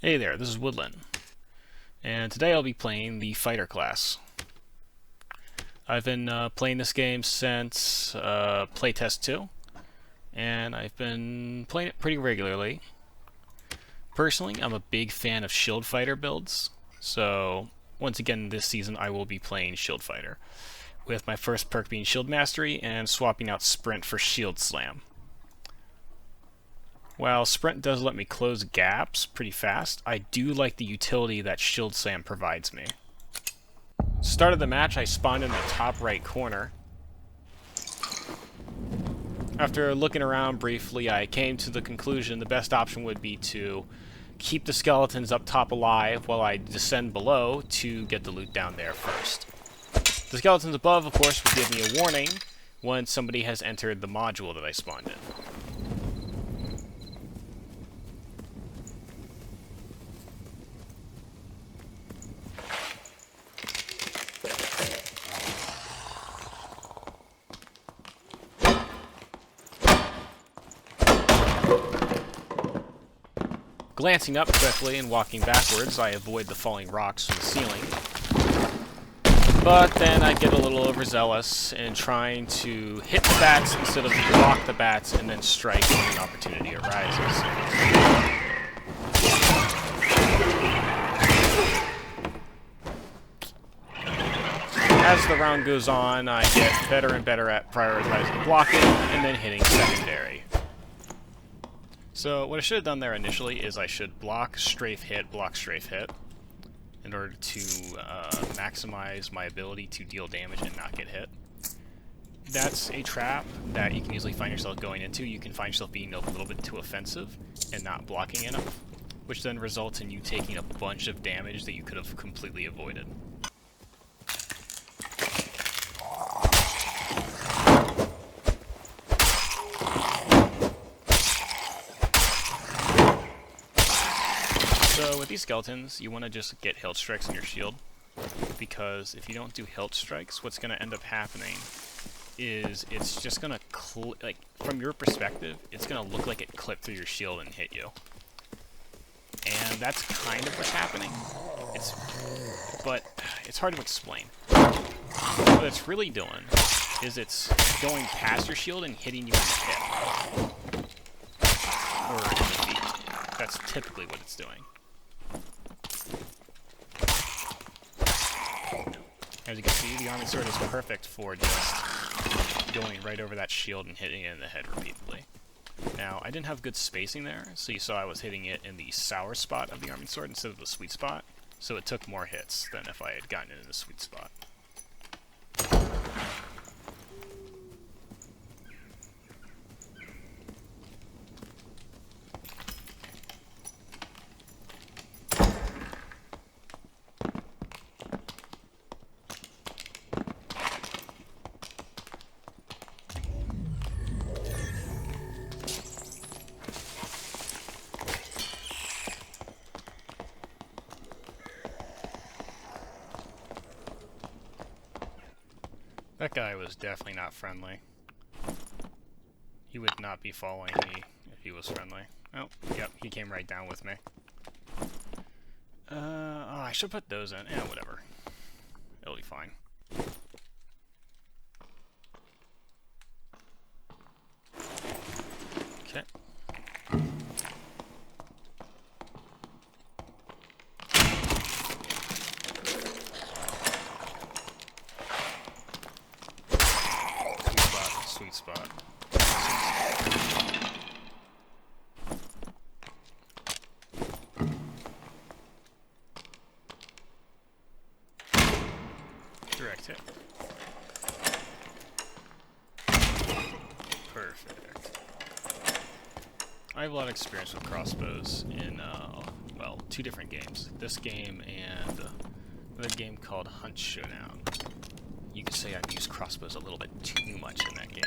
Hey there, this is Woodland, and today I'll be playing the Fighter class. I've been playing this game since Playtest 2, and I've been playing it pretty regularly. Personally, I'm a big fan of Shield Fighter builds, so once again this season I will be playing Shield Fighter, with my first perk being Shield Mastery and swapping out Sprint for Shield Slam. While Sprint does let me close gaps pretty fast, I do like the utility that Shield Slam provides me. Start of the match, I spawned in the top right corner. After looking around briefly, I came to the conclusion the best option would be to keep the skeletons up top alive while I descend below to get the loot down there first. The skeletons above, of course, will give me a warning when somebody has entered the module that I spawned in. Glancing up quickly and walking backwards, I avoid the falling rocks from the ceiling. But then I get a little overzealous in trying to hit the bats instead of block the bats and then strike when an opportunity arises. As the round goes on, I get better and better at prioritizing blocking and then hitting secondary. So what I should have done there initially is I should block, strafe, hit, block, strafe, hit in order to maximize my ability to deal damage and not get hit. That's a trap that you can easily find yourself going into. You can find yourself being a little bit too offensive and not blocking enough, which then results in you taking a bunch of damage that you could have completely avoided. So with these skeletons, you want to just get hilt strikes on your shield, because if you don't do hilt strikes, what's going to end up happening is it's just going to, like, from your perspective, it's going to look like it clipped through your shield and hit you. And that's kind of what's happening. But it's hard to explain. What it's really doing is it's going past your shield and hitting you in the hip. Or in the feet. That's typically what it's doing. As you can see, the Armored Sword is perfect for just going right over that shield and hitting it in the head repeatedly. Now, I didn't have good spacing there, so you saw I was hitting it in the sour spot of the Armored Sword instead of the sweet spot, so it took more hits than if I had gotten it in the sweet spot. That guy was definitely not friendly. He would not be following me if he was friendly. Oh, yep, he came right down with me. Oh, I should put those in. Yeah, whatever. It'll be fine. Okay. Sweet spot. Direct hit. Perfect. I have a lot of experience with crossbows in, well, two different games. This game and another game called Hunt Showdown. You could say I've used crossbows a little bit too much in that game.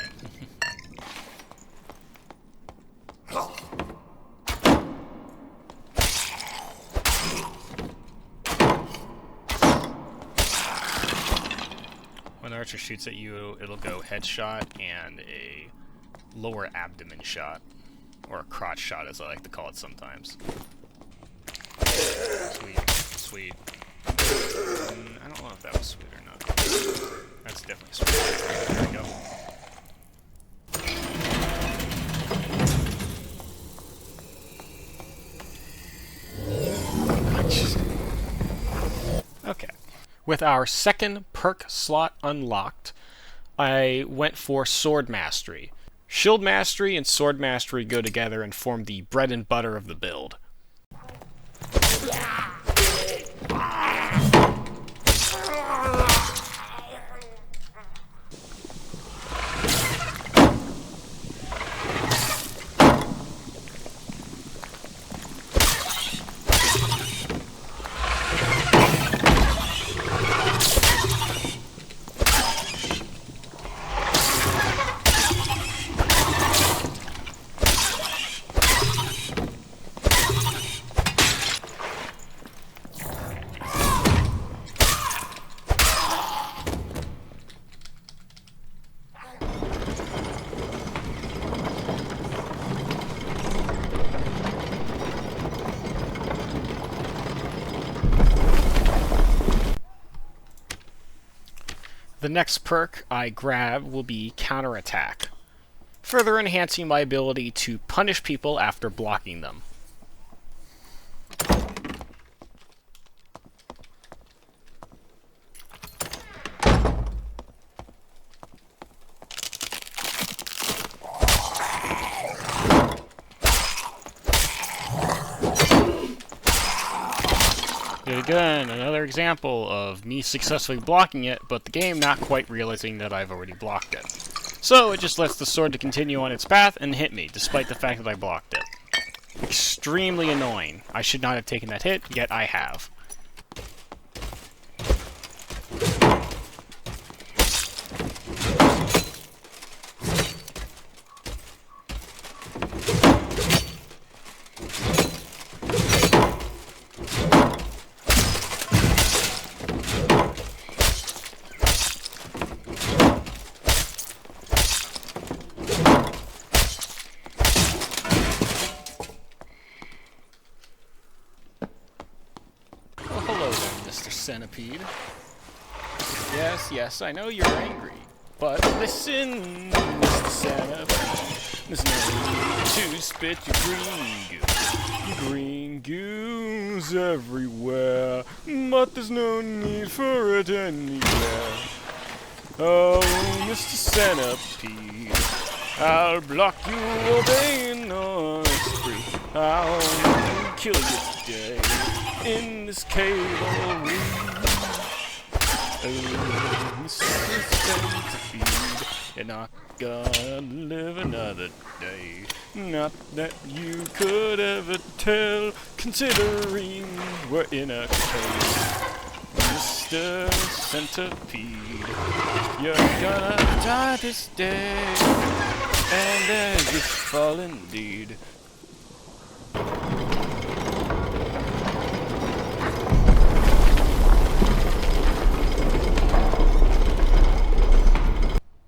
When the archer shoots at you, it'll go headshot and a lower abdomen shot, or a crotch shot as I like to call it sometimes. sweet. I don't know if that was sweet or not. That's definitely sweet. There we go. Okay. With our second perk slot unlocked, I went for Sword Mastery. Shield Mastery and Sword Mastery go together and form the bread and butter of the build. The next perk I grab will be Counterattack, further enhancing my ability to punish people after blocking them. Yet again, another example of me successfully blocking it, but the game not quite realizing that I've already blocked it. So it just lets the sword to continue on its path and hit me, despite the fact that I blocked it. Extremely annoying. I should not have taken that hit, yet I have. Hello there, Mr. Centipede. Yes, I know you're angry, but listen, Mr. Centipede. There's no need to spit your green goo. Your green goo's everywhere, but there's no need for it anywhere. Oh, Mr. Centipede, I'll block you all day in on a spree. I'll kill you today in this cable reef. Oh, Mr. Centipede, you're not gonna live another day. Not that you could ever tell, considering we're in a cave. Mr. Centipede, you're gonna die this day, and as you fall indeed.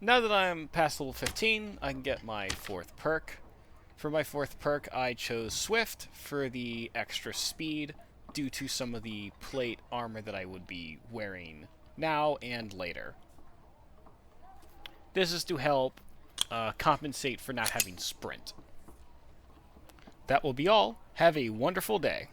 Now that I'm past level 15, I can get my 4th perk. For my 4th perk, I chose Swift for the extra speed due to some of the plate armor that I would be wearing now and later. This is to help compensate for not having Sprint. That will be all. Have a wonderful day.